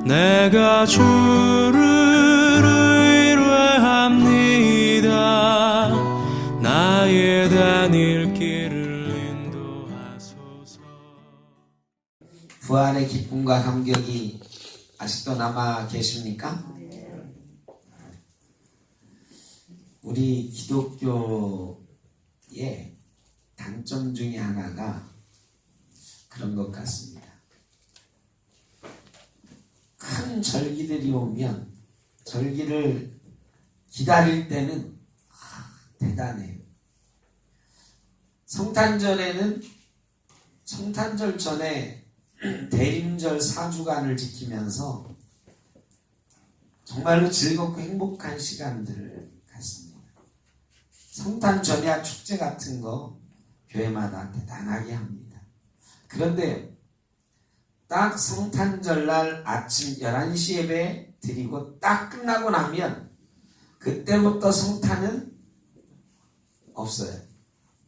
내가 주를 의뢰합니다. 나의 다닐 길을 인도하소서. 부활의 기쁨과 감격이 아직도 남아 계십니까? 우리 기독교의 단점 중에 하나가 그런 것 같습니다. 큰 절기들이 오면 절기를 기다릴 때는 대단해요. 성탄절에는 성탄절 전에 대림절 4주간을 지키면서 정말로 즐겁고 행복한 시간들을 갖습니다. 성탄 전야 축제 같은 거 교회마다 대단하게 합니다. 그런데 딱 성탄절날 아침 11시 예배 드리고 딱 끝나고 나면 그때부터 성탄은 없어요.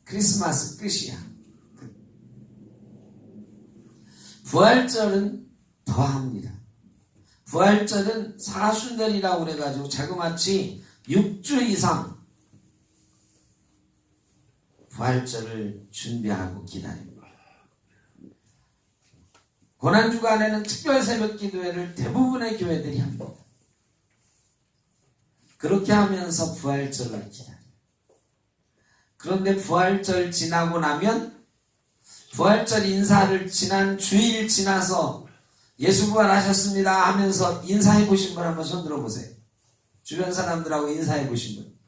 크리스마스 끝이야. 부활절은 더합니다. 부활절은 사순절이라고 그래가지고 자그마치 6주 이상 부활절을 준비하고 기다립니다. 고난주간에는 특별 새벽 기도회를 대부분의 교회들이 합니다. 그렇게 하면서 부활절을 기다려요. 그런데 부활절 지나고 나면 부활절 인사를 지난 주일 지나서 예수 부활하셨습니다 하면서 인사해 보신 분 한번 손 들어보세요. 주변 사람들하고 인사해 보신 분.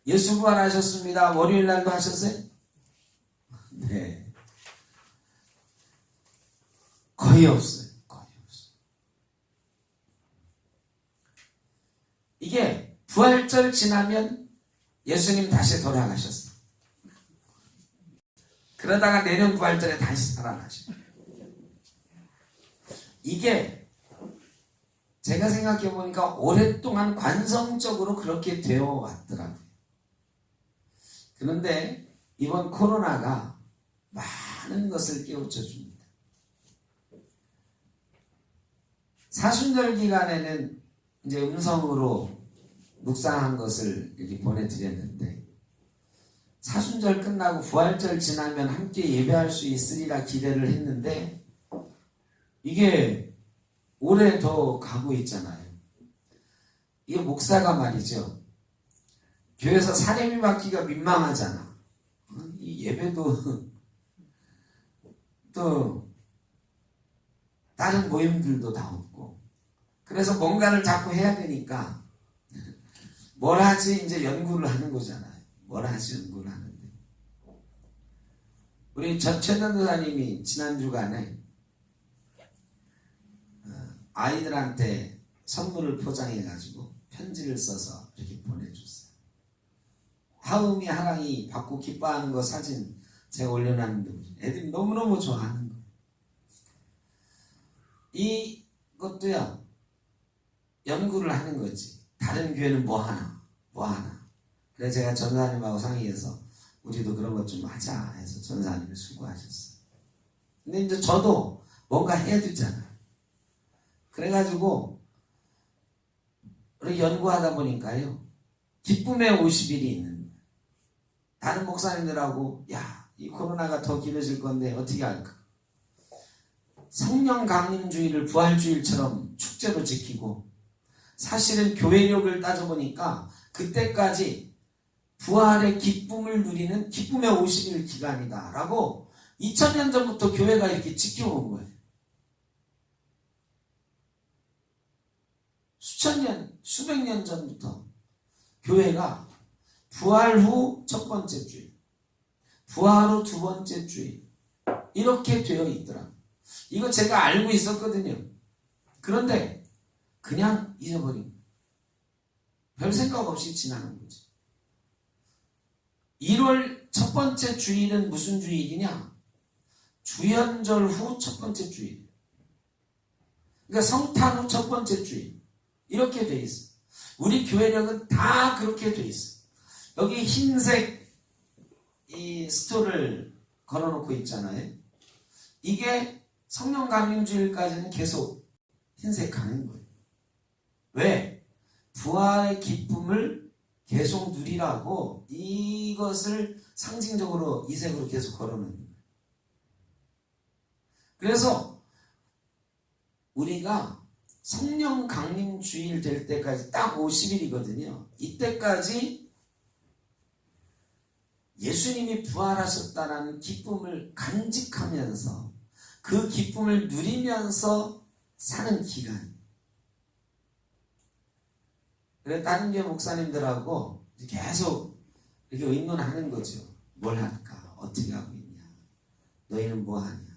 예수 부활하셨습니다. 월요일 날도 하셨어요? 네. 거의 없어요. 거의 없어요. 이게 부활절 지나면 예수님 다시 돌아가셨어요. 그러다가 내년 부활절에 다시 살아나셔. 이게 제가 생각해 보니까 오랫동안 관성적으로 그렇게 되어 왔더라고요. 그런데 이번 코로나가 많은 것을 깨우쳐 줍니다. 사순절 기간에는 이제 음성으로 묵상한 것을 이렇게 보내드렸는데 사순절 끝나고 부활절 지나면 함께 예배할 수 있으리라 기대를 했는데 이게 올해 더 가고 있잖아요. 이게 목사가 말이죠. 교회에서 사례비 받기가 민망하잖아. 이 예배도 또 다른 모임들도 다 없고 그래서 뭔가를 자꾸 해야 되니까 뭘 하지 이제 연구를 하는 거잖아요. 뭘 하지 연구를 하는데 우리 최전도사님이 지난 주간에 아이들한테 선물을 포장해 가지고 편지를 써서 이렇게 보내줬어요. 하음이 하랑이 받고 기뻐하는 거 사진 제가 올려놨는데 애들이 너무너무 좋아하는 거예요. 이것도요 연구를 하는 거지. 다른 교회는 뭐 하나. 그래서 제가 전사님하고 상의해서 우리도 그런 것 좀 하자 해서 전사님이 수고하셨어요. 근데 이제 저도 뭔가 해야 되잖아요. 그래가지고 우리 연구하다 보니까요 기쁨의 50일이 있는 거예요. 다른 목사님들하고 이 코로나가 더 길어질 건데 어떻게 할까? 성령 강림주의를 부활주일처럼 축제도 지키고 사실은 교회력을 따져보니까 그때까지 부활의 기쁨을 누리는 기쁨의 50일 기간이다 라고 2000년 전부터 교회가 이렇게 지켜온 거예요. 수천 년, 수백 년 전부터 교회가 부활 후 첫 번째 주일, 부활 후 두 번째 주일 이렇게 되어 있더라고요. 이거 제가 알고 있었거든요. 그런데 그냥 잊어버린 거예요. 별 생각 없이 지나는 거지. 1월 첫 번째 주일은 무슨 주일이냐? 주연절 후 첫 번째 주일. 그러니까 성탄 후 첫 번째 주일. 이렇게 돼 있어. 우리 교회력은 다 그렇게 돼 있어. 여기 흰색 이 스토를 걸어놓고 있잖아요. 이게 성령 강림주일까지는 계속 흰색 가는 거예요. 왜? 부활의 기쁨을 계속 누리라고 이것을 상징적으로 이 색으로 계속 걸어놓는 거예요. 그래서 우리가 성령 강림 주일 될 때까지 딱 50일이거든요. 이때까지 예수님이 부활하셨다는 기쁨을 간직하면서 그 기쁨을 누리면서 사는 기간. 그래 다른 교회 목사님들하고 계속 이렇게 의논하는 거죠. 뭘 할까? 어떻게 하고 있냐? 너희는 뭐 하냐?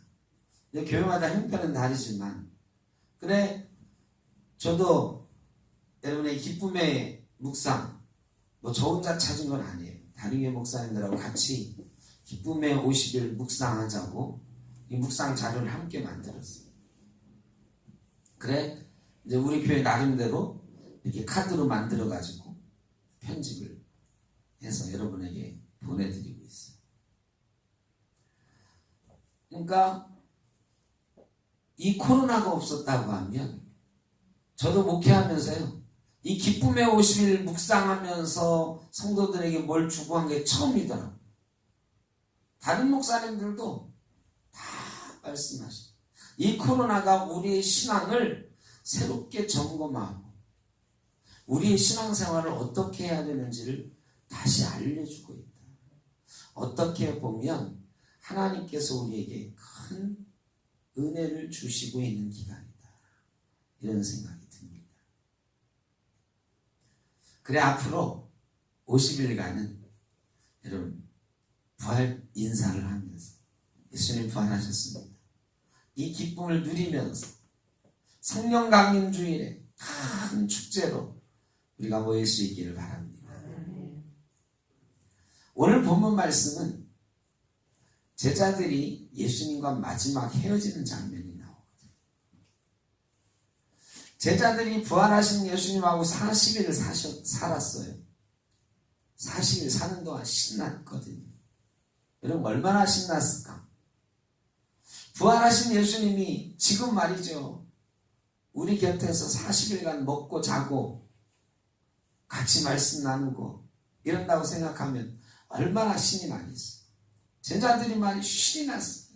교회마다 형편은 다르지만 그래 저도 여러분의 기쁨의 묵상 뭐 저 혼자 찾은 건 아니에요. 다른 교회 목사님들하고 같이 기쁨의 50일 묵상하자고 이 묵상 자료를 함께 만들었어요. 그래 이제 우리 교회 나름대로 이렇게 카드로 만들어 가지고 편집을 해서 여러분에게 보내드리고 있어요. 그러니까 이 코로나가 없었다고 하면 저도 목회하면서요. 이 기쁨의 50일 묵상하면서 성도들에게 뭘 주고 한 게 처음이더라고요. 다른 목사님들도 다 말씀하시죠. 이 코로나가 우리의 신앙을 새롭게 점검하고 우리의 신앙생활을 어떻게 해야 되는지를 다시 알려주고 있다. 어떻게 보면 하나님께서 우리에게 큰 은혜를 주시고 있는 기간이다. 이런 생각이 듭니다. 그래 앞으로 50일간은 여러분 부활 인사를 하면서 예수님 부활하셨습니다. 이 기쁨을 누리면서 성령 강림 주일에 큰 축제로 우리가 모일 수 있기를 바랍니다. 오늘 본문 말씀은 제자들이 예수님과 마지막 헤어지는 장면이 나오거든요. 제자들이 부활하신 예수님하고 40일 살았어요. 40일 사는 동안 신났거든요. 여러분 얼마나 신났을까? 부활하신 예수님이 지금 말이죠. 우리 곁에서 40일간 먹고 자고 같이 말씀 나누고 이런다고 생각하면 얼마나 신이 나겠어요. 제자들이 많이 신이 났어요.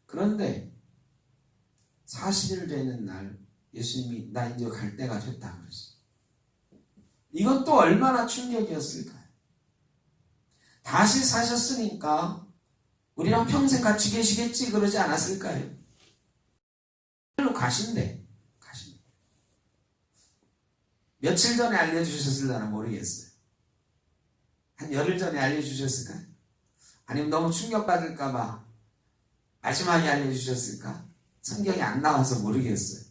그런데 40일 되는 날 예수님이 나 이제 갈 때가 됐다 그러죠. 이건 또 얼마나 충격이었을까요? 다시 사셨으니까 우리랑 평생 같이 계시겠지 그러지 않았을까요? 가신대. 며칠 전에 알려주셨을려나 모르겠어요. 한 열흘 전에 알려주셨을까요? 아니면 너무 충격받을까봐 마지막에 알려주셨을까? 성경이 안 나와서 모르겠어요.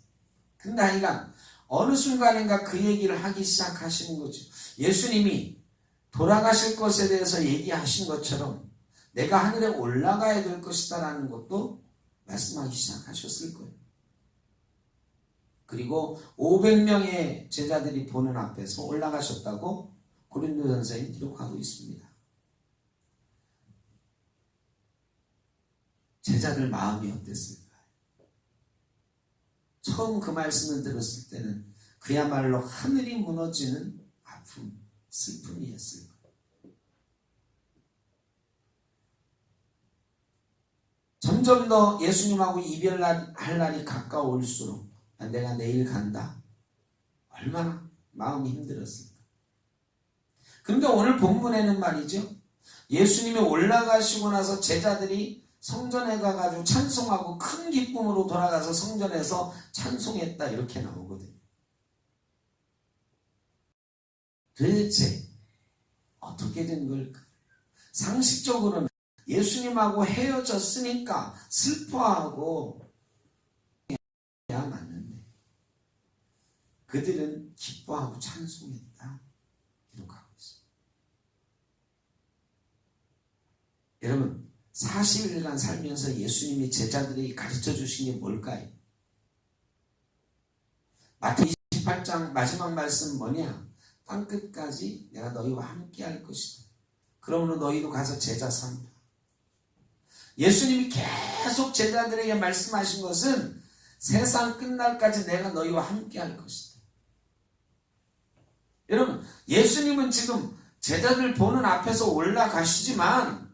근데 하여간 어느 순간인가 그 얘기를 하기 시작하시는 거죠. 예수님이 돌아가실 것에 대해서 얘기하신 것처럼 내가 하늘에 올라가야 될 것이다 라는 것도 말씀하기 시작하셨을 거예요. 그리고 500명의 제자들이 보는 앞에서 올라가셨다고 고린도전서에 기록하고 있습니다. 제자들 마음이 어땠을까요? 처음 그 말씀을 들었을 때는 그야말로 하늘이 무너지는 아픔, 슬픔이었을 거예요. 점점 더 예수님하고 이별할 날이 가까울수록 내가 내일 간다. 얼마나 마음이 힘들었을까. 그런데 오늘 본문에는 말이죠. 예수님이 올라가시고 나서 제자들이 성전에 가가지고 찬송하고 큰 기쁨으로 돌아가서 성전에서 찬송했다 이렇게 나오거든요. 도대체 어떻게 된 걸까? 상식적으로는 예수님하고 헤어졌으니까 슬퍼하고 해야 맞는데 그들은 기뻐하고 찬송했다 기록하고 있습니다. 여러분 40일간 살면서 예수님이 제자들에게 가르쳐 주신 게 뭘까요? 마태 28장 마지막 말씀 뭐냐? 땅끝까지 내가 너희와 함께 할 것이다. 그러므로 너희도 가서 제자 삼라. 예수님이 계속 제자들에게 말씀하신 것은 세상 끝날까지 내가 너희와 함께 할 것이다. 여러분, 예수님은 지금 제자들 보는 앞에서 올라가시지만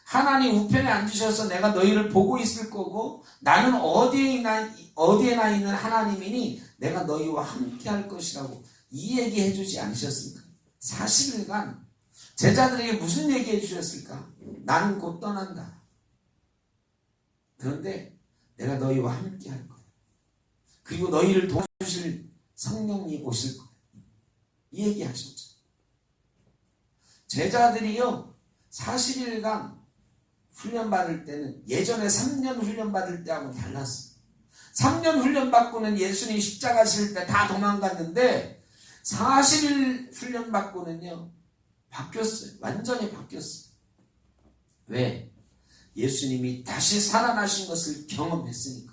하나님 우편에 앉으셔서 내가 너희를 보고 있을 거고 나는 어디에나 있는 하나님이니 내가 너희와 함께 할 것이라고 이 얘기해 주지 않으셨습니까? 40일간 제자들에게 무슨 얘기해 주셨을까? 나는 곧 떠난다. 그런데 내가 너희와 함께 할 거야. 그리고 너희를 도와주실 성령이 오실 거야. 이 얘기 하셨죠. 제자들이요 40일간 훈련받을 때는 예전에 3년 훈련받을 때하고는 달랐어요. 3년 훈련받고는 예수님 십자가 실 때 다 도망갔는데 40일 훈련받고는요 바뀌었어요. 완전히 바뀌었어요. 왜? 예수님이 다시 살아나신 것을 경험했으니까.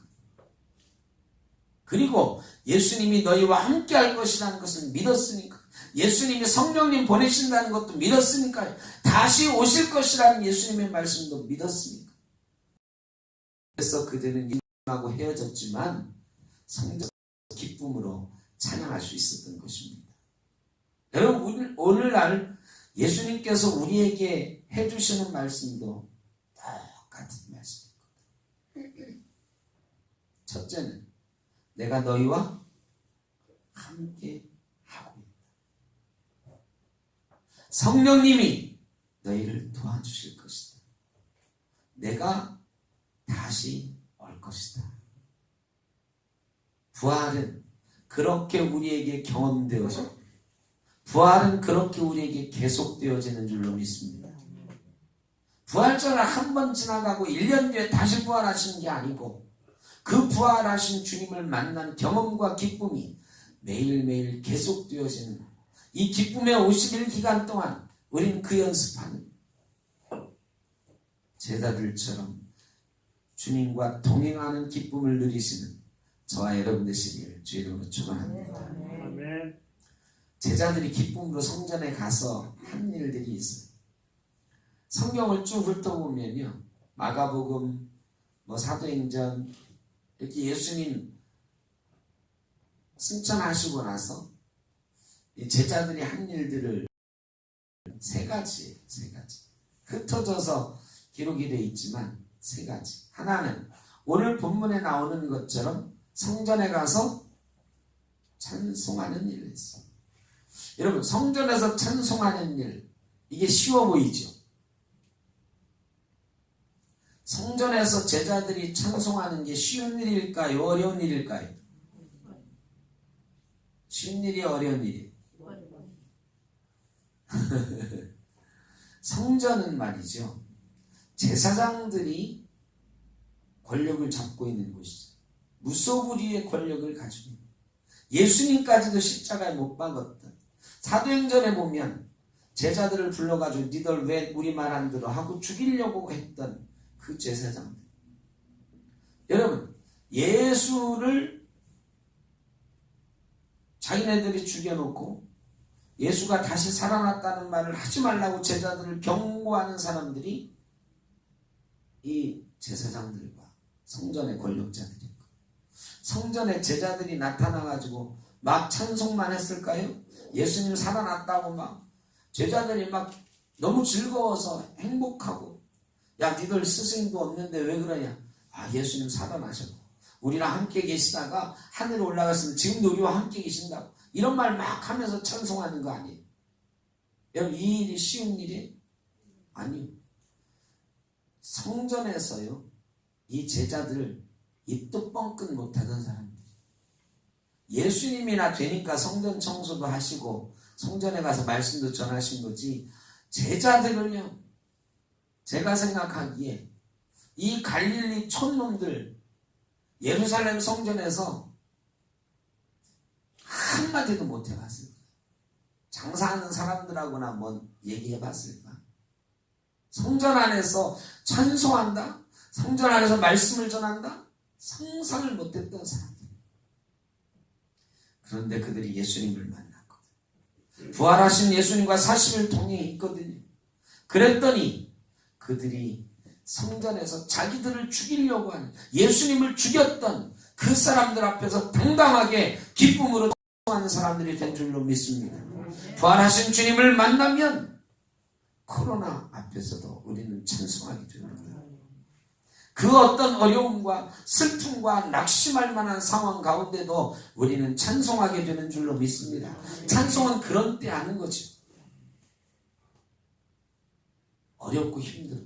그리고 예수님이 너희와 함께 할 것이라는 것을 믿었으니까. 예수님이 성령님 보내신다는 것도 믿었으니까요. 다시 오실 것이라는 예수님의 말씀도 믿었으니까. 그래서 그들은 예수님하고 헤어졌지만 성전 기쁨으로 찬양할 수 있었던 것입니다. 여러분, 오늘날 예수님께서 우리에게 해주시는 말씀도 똑같은 말씀입니다. 첫째는 내가 너희와 함께 하고 있다. 성령님이 너희를 도와주실 것이다. 내가 다시 올 것이다. 부활은 그렇게 우리에게 경험되어져 부활은 그렇게 우리에게 계속되어지는 줄로 믿습니다. 부활절을 한 번 지나가고 1년 뒤에 다시 부활하시는 게 아니고 그 부활하신 주님을 만난 경험과 기쁨이 매일매일 계속되어지는 이 기쁨의 50일 기간 동안 우린 그 연습하는 제자들처럼 주님과 동행하는 기쁨을 누리시는 저와 여러분 되시길 주의 이름으로 축원합니다. 아멘. 제자들이 기쁨으로 성전에 가서 한 일들이 있어요. 성경을 쭉 훑어보면요. 마가복음, 사도행전 이렇게 예수님 승천하시고 나서 제자들이 한 일들을 세 가지 흩어져서 기록이 되어 있지만 세 가지. 하나는 오늘 본문에 나오는 것처럼 성전에 가서 찬송하는 일을 했어요. 여러분, 성전에서 찬송하는 일, 이게 쉬워 보이죠? 성전에서 제자들이 찬송하는 게 쉬운 일일까요? 어려운 일일까요? 쉬운 일이 어려운 일이? 성전은 말이죠. 제사장들이 권력을 잡고 있는 곳이죠. 무소불위의 권력을 가지고 있는. 예수님까지도 십자가에 못 박았던. 사도행전에 보면 제자들을 불러가지고 니들 왜 우리 말 안 들어 하고 죽이려고 했던 그 제사장들. 여러분, 예수를 자기네들이 죽여놓고 예수가 다시 살아났다는 말을 하지 말라고 제자들을 경고하는 사람들이 이 제사장들과 성전의 권력자들이고, 성전에 제자들이 나타나가지고 막 찬송만 했을까요? 예수님 살아났다고 막 제자들이 막 너무 즐거워서 행복하고, 야 니들 스승도 없는데 왜 그러냐? 아, 예수님 살아나셨고 우리랑 함께 계시다가 하늘에 올라갔으면 지금도 우리와 함께 계신다고 이런 말 막 하면서 찬송하는 거 아니에요? 여러분, 이 일이 쉬운 일이 아니에요. 성전에서요 이 제자들 입도 뻥끗 못하던 사람들, 예수님이나 되니까 성전 청소도 하시고 성전에 가서 말씀도 전하신 거지, 제자들은요 제가 생각하기에 이 갈릴리 촌놈들 예루살렘 성전에서 한마디도 못 해봤을까? 장사하는 사람들하고나 뭔 얘기해봤을까? 성전 안에서 찬송한다? 성전 안에서 말씀을 전한다? 상상을 못했던 사람들. 그런데 그들이 예수님을 만났거든. 부활하신 예수님과 40일 동행했거든요. 그랬더니 그들이 성전에서 자기들을 죽이려고 하는, 예수님을 죽였던 그 사람들 앞에서 당당하게 기쁨으로 찬송하는 사람들이 된 줄로 믿습니다. 부활하신 주님을 만나면 코로나 앞에서도 우리는 찬송하게 됩니다. 그 어떤 어려움과 슬픔과 낙심할 만한 상황 가운데도 우리는 찬송하게 되는 줄로 믿습니다. 찬송은 그런 때 하는 거죠. 어렵고 힘들어,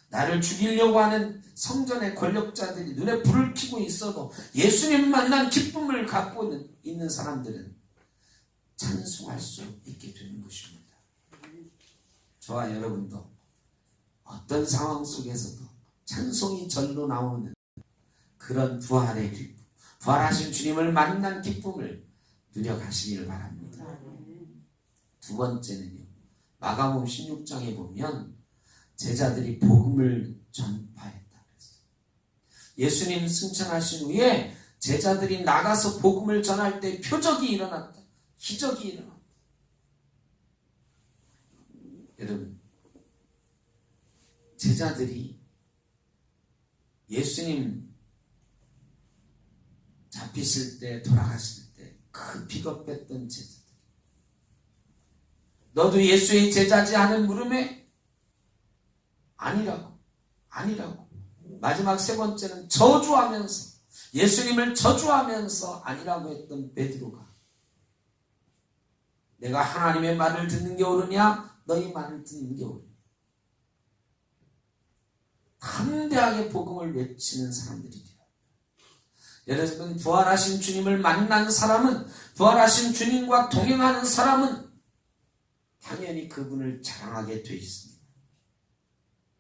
나를 죽이려고 하는 성전의 권력자들이 눈에 불을 켜고 있어도 예수님 만난 기쁨을 갖고 있는 사람들은 찬송할 수 있게 되는 것입니다. 저와 여러분도 어떤 상황 속에서도 찬송이 절로 나오는 그런 부활의 기쁨, 부활하신 주님을 만난 기쁨을 누려가시기를 바랍니다. 두 번째는요, 마가복음 16장에 보면 제자들이 복음을 전파했다 그랬어요. 예수님 승천하신 후에 제자들이 나가서 복음을 전할 때 표적이 일어났다, 기적이 일어났다. 여러분, 제자들이 예수님 잡히실 때, 돌아가실 때 그 비겁했던 제자들, 너도 예수의 제자지 하는 물음에 아니라고. 마지막 세 번째는 저주하면서, 예수님을 저주하면서 아니라고 했던 베드로가 내가 하나님의 말을 듣는 게 옳으냐 너희 말을 듣는 게 옳으냐, 담대하게 복음을 외치는 사람들이 돼요. 여러분, 부활하신 주님을 만난 사람은, 부활하신 주님과 동행하는 사람은 당연히 그분을 자랑하게 되어 있습니다.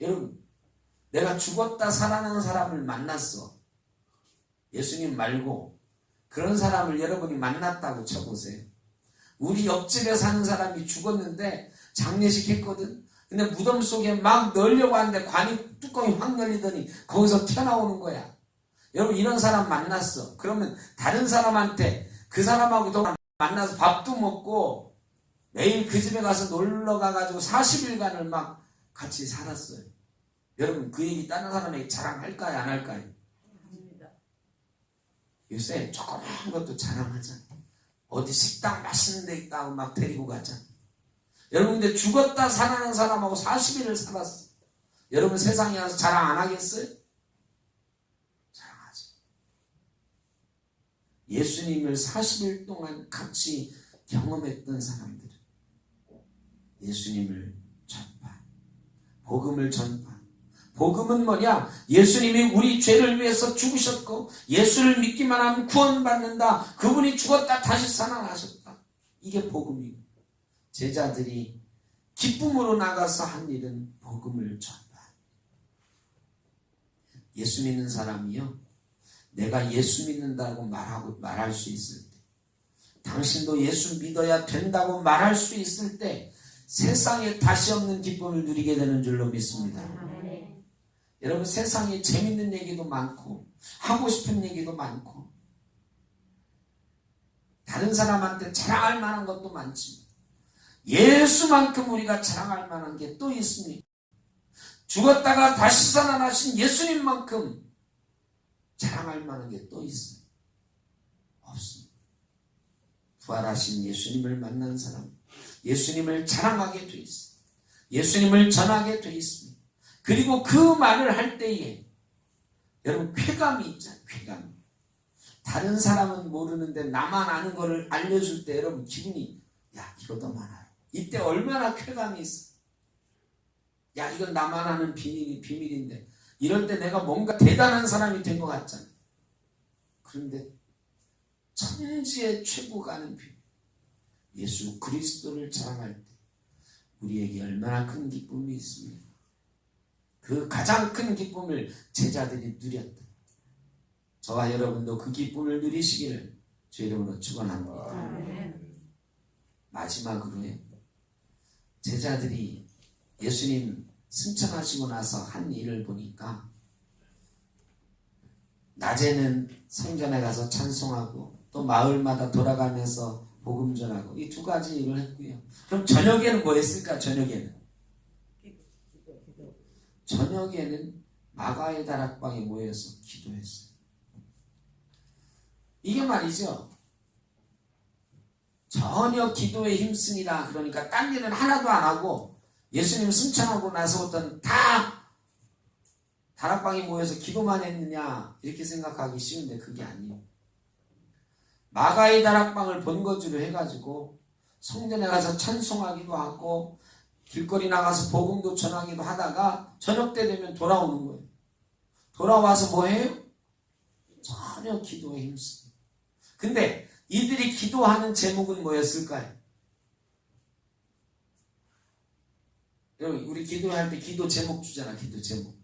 여러분, 내가 죽었다 살아난 사람을 만났어. 예수님 말고 그런 사람을 여러분이 만났다고 쳐보세요. 우리 옆집에 사는 사람이 죽었는데 장례식 했거든. 근데 무덤 속에 막 넣으려고 하는데 관이 뚜껑이 확 열리더니 거기서 튀어나오는 거야. 여러분, 이런 사람 만났어. 그러면 다른 사람한테 그 사람하고 또 만나서 밥도 먹고 매일 그 집에 가서 놀러 가가지고 40일간을 막 같이 살았어요. 여러분, 그 얘기 다른 사람에게 자랑할까요, 안 할까요? 요새 조그마한 것도 자랑하잖아. 어디 식당 맛있는 데 있다고 막 데리고 가잖아. 여러분, 근데 죽었다 살아난 사람하고 40일을 살았어. 여러분, 세상에 와서 자랑 안 하겠어요? 자랑하지. 예수님을 40일 동안 같이 경험했던 사람들은 예수님을 전파, 복음을 전파. 복음은 뭐냐? 예수님이 우리 죄를 위해서 죽으셨고 예수를 믿기만 하면 구원받는다. 그분이 죽었다 다시 살아나셨다. 이게 복음이고, 제자들이 기쁨으로 나가서 한 일은 복음을 전파. 예수 믿는 사람이요, 내가 예수 믿는다고 말할 수 있을 때, 당신도 예수 믿어야 된다고 말할 수 있을 때 세상에 다시 없는 기쁨을 누리게 되는 줄로 믿습니다. 여러분, 세상에 재밌는 얘기도 많고 하고 싶은 얘기도 많고 다른 사람한테 자랑할 만한 것도 많지만 예수만큼 우리가 자랑할 만한 게 또 있습니까? 죽었다가 다시 살아나신 예수님만큼 자랑할 만한 게 또 있어요? 없습니다. 부활하신 예수님을 만난 사람, 예수님을 자랑하게 돼 있어요. 예수님을 전하게 돼 있습니다. 그리고 그 말을 할 때에 여러분, 쾌감이 있잖아요. 쾌감. 다른 사람은 모르는데 나만 아는 거를 알려줄 때 여러분 기분이, 야, 이거 더 많아요. 이때 얼마나 쾌감이 있어. 야, 이건 나만 아는 비밀인데 이럴 때 내가 뭔가 대단한 사람이 된 것 같잖아. 그런데 천지의 최고가 아는 비밀, 예수 그리스도를 자랑할 때 우리에게 얼마나 큰 기쁨이 있습니까? 그 가장 큰 기쁨을 제자들이 누렸다. 저와 여러분도 그 기쁨을 누리시기를 주 이름으로 축원합니다. 마지막으로요, 제자들이 예수님 승천하시고 나서 한 일을 보니까 낮에는 성전에 가서 찬송하고 또 마을마다 돌아가면서 복음 전하고, 이 두 가지 일을 했고요. 그럼 저녁에는 뭐 했을까? 저녁에는 마가의 다락방에 모여서 기도했어요. 이게 말이죠. 전혀 기도에 힘쓰니라. 그러니까 딴 일은 하나도 안 하고 예수님 승천하고 나서부터는 다 다락방에 모여서 기도만 했느냐 이렇게 생각하기 쉬운데 그게 아니에요. 마가의 다락방을 본거지로 해가지고 성전에 가서 찬송하기도 하고 길거리 나가서 복음도 전하기도 하다가 저녁 때 되면 돌아오는 거예요. 돌아와서 뭐 해요? 전혀 기도에 힘쓰고. 근데 이들이 기도하는 제목은 뭐였을까요? 여러분 우리 기도할 때 기도 제목 주잖아. 기도 제목.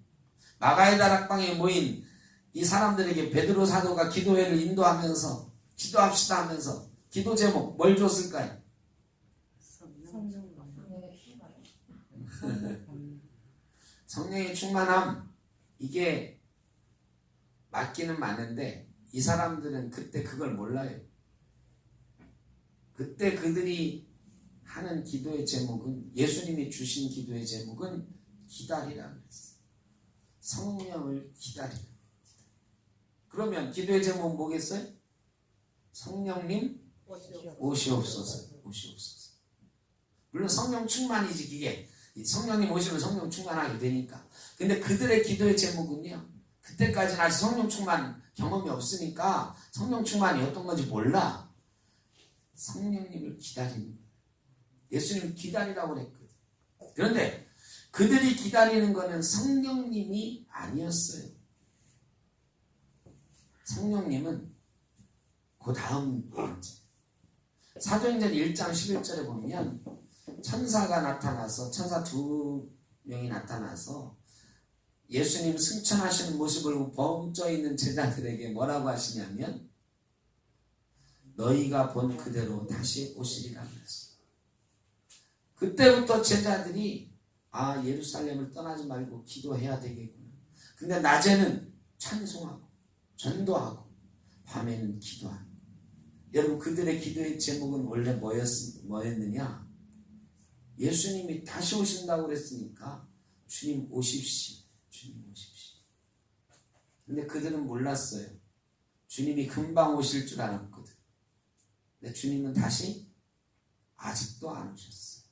마가의 다락방에 모인 이 사람들에게 베드로 사도가 기도회를 인도하면서 기도합시다 하면서 기도 제목 뭘 줬을까요? 성령의 충만함. 이게 맞기는 맞는데 이 사람들은 그때 그걸 몰라요. 그때 그들이 하는 기도의 제목은 예수님이 주신 기도의 제목은 기다리라고 했어요. 성령을 기다리라. 그러면 기도의 제목은 뭐겠어요? 성령님 오시옵소서. 오시옵소서. 물론 성령 충만이지 그게. 성령님 오시면 성령 충만하게 되니까. 근데 그들의 기도의 제목은요. 그때까지는 아직 성령 충만 경험이 없으니까 성령 충만이 어떤 건지 몰라. 성령님을 기다리는 거예요. 예수님 기다리라고 그랬거든. 그런데 그들이 기다리는 거는 성령님이 아니었어요. 성령님은 그 다음 문제. 사도행전 1장 11절에 보면 천사가 나타나서 천사 2명이 나타나서 예수님 승천하시는 모습을 보고 벙쪄 있는 제자들에게 뭐라고 하시냐면 너희가 본 그대로 다시 오시리라 그랬어요. 그때부터 제자들이 예루살렘을 떠나지 말고 기도해야 되겠구나. 근데 낮에는 찬송하고 전도하고 밤에는 기도하고. 여러분 그들의 기도의 제목은 원래 뭐였느냐? 예수님이 다시 오신다고 그랬으니까 주님 오십시오. 주님 오십시오. 근데 그들은 몰랐어요. 주님이 금방 오실 줄 알았거든. 근데 주님은 다시 아직도 안 오셨어요.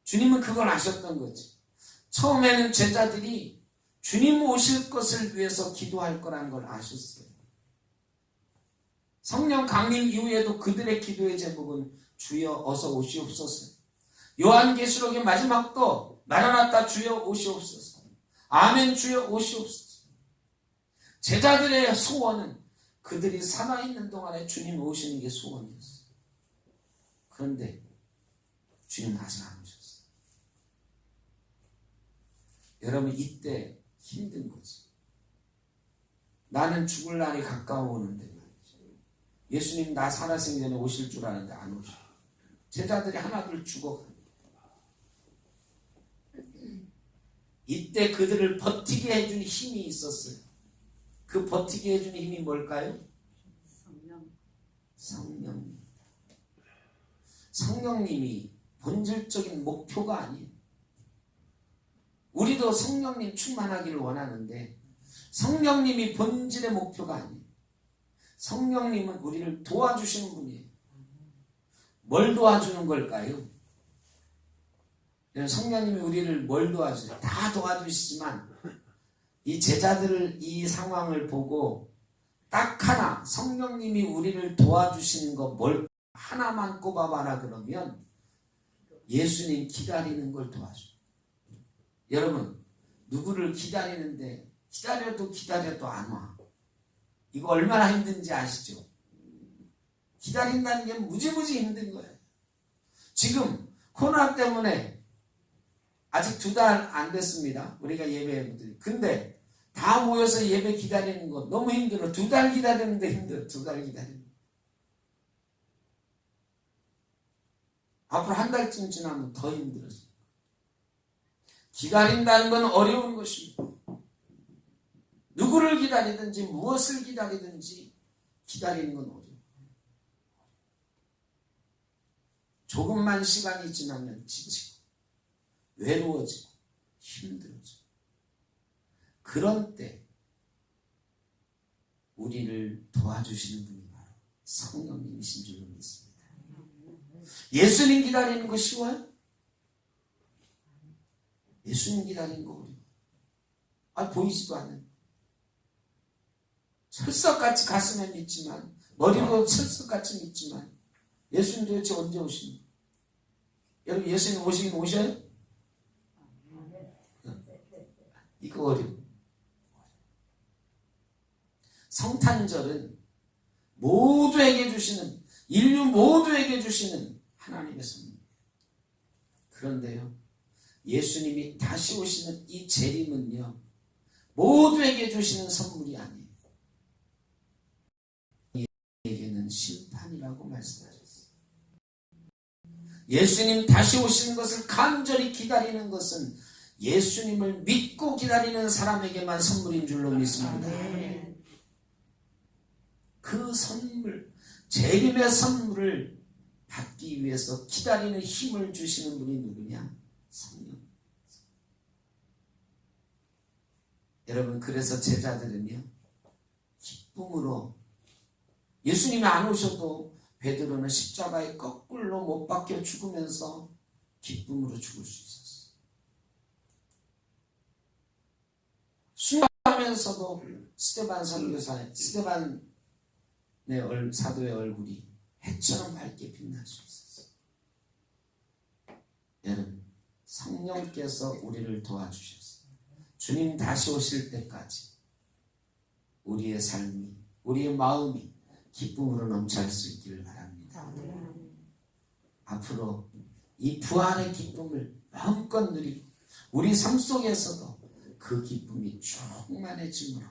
주님은 그걸 아셨던 거지. 처음에는 제자들이 주님 오실 것을 위해서 기도할 거라는 걸 아셨어요. 성령 강림 이후에도 그들의 기도의 제목은 주여 어서 오시옵소서. 요한계시록의 마지막도 마라나타 주여 오시옵소서. 아멘 주여 오시옵소서. 제자들의 소원은 그들이 살아있는 동안에 주님 오시는 게 소원이었어요. 그런데 주님 아직 안 오셨어요. 여러분 이때 힘든 거지. 나는 죽을 날이 가까워오는데 말이죠. 예수님 나 살아생전에 오실 줄 아는데 안 오셔. 제자들이 하나둘 죽어가. 이때 그들을 버티게 해준 힘이 있었어요. 그 버티게 해준 힘이 뭘까요? 성령. 성령님이 본질적인 목표가 아니에요. 우리도 성령님 충만하기를 원하는데 성령님이 본질의 목표가 아니에요. 성령님은 우리를 도와주시는 분이에요. 뭘 도와주는 걸까요? 성령님이 우리를 뭘 도와주세요? 다 도와주시지만 이 제자들을 이 상황을 보고 딱 하나 성령님이 우리를 도와주시는 거 뭘 하나만 꼽아봐라 그러면 예수님 기다리는 걸 도와줘요. 여러분 누구를 기다리는데 기다려도 안 와. 이거 얼마나 힘든지 아시죠? 기다린다는 게 무지무지 힘든 거예요. 지금 코로나 때문에 아직 2달 안 됐습니다. 우리가 예배분들이. 근데 다 모여서 예배 기다리는 거 너무 힘들어. 2달 기다리는데 힘들어. 2달 기다리는 거. 앞으로 한 달쯤 지나면 더 힘들어져. 기다린다는 건 어려운 것입니다. 누구를 기다리든지 무엇을 기다리든지 기다리는 건 어려워요. 조금만 시간이 지나면 지치고 외로워지고 힘들어져. 그런 때 우리를 도와주시는 분이 바로 성령님이신 줄로 믿습니다. 예수님 기다리는 거 쉬워요? 예수님 기다리는 거 우리 보이지도 않는 철석같이 가슴에 믿지만 머리로 철석같이 믿지만 예수님 도대체 언제 오시는 거예요? 여러분 예수님 오시긴 오셔요? 이거 어려워. 성탄절은 모두에게 주시는, 인류 모두에게 주시는 하나님의 선물. 그런데요, 예수님이 다시 오시는 이 재림은요, 모두에게 주시는 선물이 아니에요. 에게는 심판이라고 말씀하셨어요. 예수님 다시 오시는 것을 간절히 기다리는 것은 예수님을 믿고 기다리는 사람에게만 선물인 줄로 믿습니다. 그 선물, 재림의 선물을 받기 위해서 기다리는 힘을 주시는 분이 누구냐? 성령. 여러분, 그래서 제자들은요, 기쁨으로, 예수님이 안 오셔도 베드로는 십자가에 거꾸로 못 박혀 죽으면서 기쁨으로 죽을 수 있었어요. 순교하면서도 스데반 선교사의, 스데반의 사도의 얼굴이 해처럼 밝게 빛날 수 있었어요. 여러분, 성령께서 우리를 도와주셨어요. 주님 다시 오실 때까지 우리의 삶이, 우리의 마음이 기쁨으로 넘쳐날 수 있기를 바랍니다. 앞으로 이 부활의 기쁨을 마음껏 누리고 우리 삶 속에서도 그 기쁨이 충만해짐으로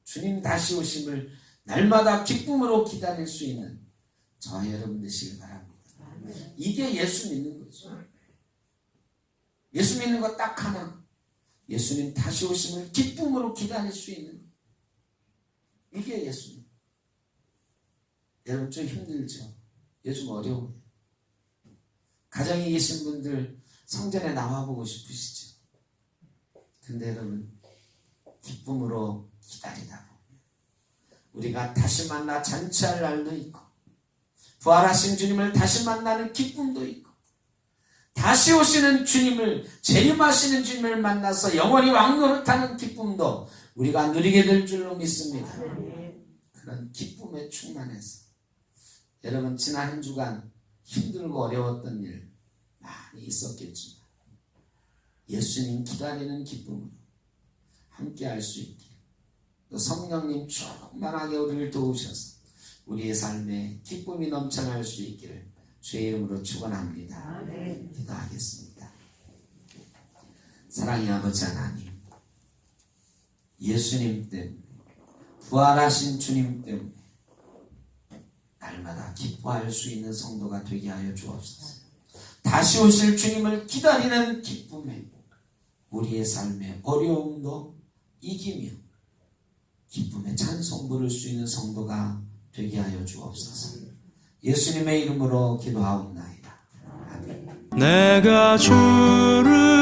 주님 다시 오심을 날마다 기쁨으로 기다릴 수 있는 저와 여러분 되시길 바랍니다. 이게 예수 믿는 거죠. 예수 믿는 거 딱 하나, 예수님 다시 오심을 기쁨으로 기다릴 수 있는 거. 이게 예수님. 여러분 좀 힘들죠? 요즘 어려워요. 가정에 계신 분들 성전에 나와보고 싶으시죠? 근데 여러분 기쁨으로 기다리다 보면 우리가 다시 만나 잔치할 날도 있고 부활하신 주님을 다시 만나는 기쁨도 있고 다시 오시는 주님을, 재림하시는 주님을 만나서 영원히 왕노릇하는 기쁨도 우리가 누리게 될 줄로 믿습니다. 그런 기쁨에 충만해서 여러분 지난 한 주간 힘들고 어려웠던 일 많이 있었겠지만 예수님 기다리는 기쁨으로 함께 할 수 있길, 또 성령님 충만하게 우리를 도우셔서 우리의 삶에 기쁨이 넘쳐날 수 있기를 주의 이름으로 축원합니다. 기도하겠습니다. 사랑의 아버지 하나님, 예수님 때문에, 부활하신 주님 때문에 날마다 기뻐할 수 있는 성도가 되게 하여 주옵소서. 다시 오실 주님을 기다리는 기쁨에 우리의 삶의 어려움도 이기며 기쁨의 찬송 부를 수 있는 성도가 되게 하여 주옵소서. 예수님의 이름으로 기도하옵나이다. 아멘. 내가 주를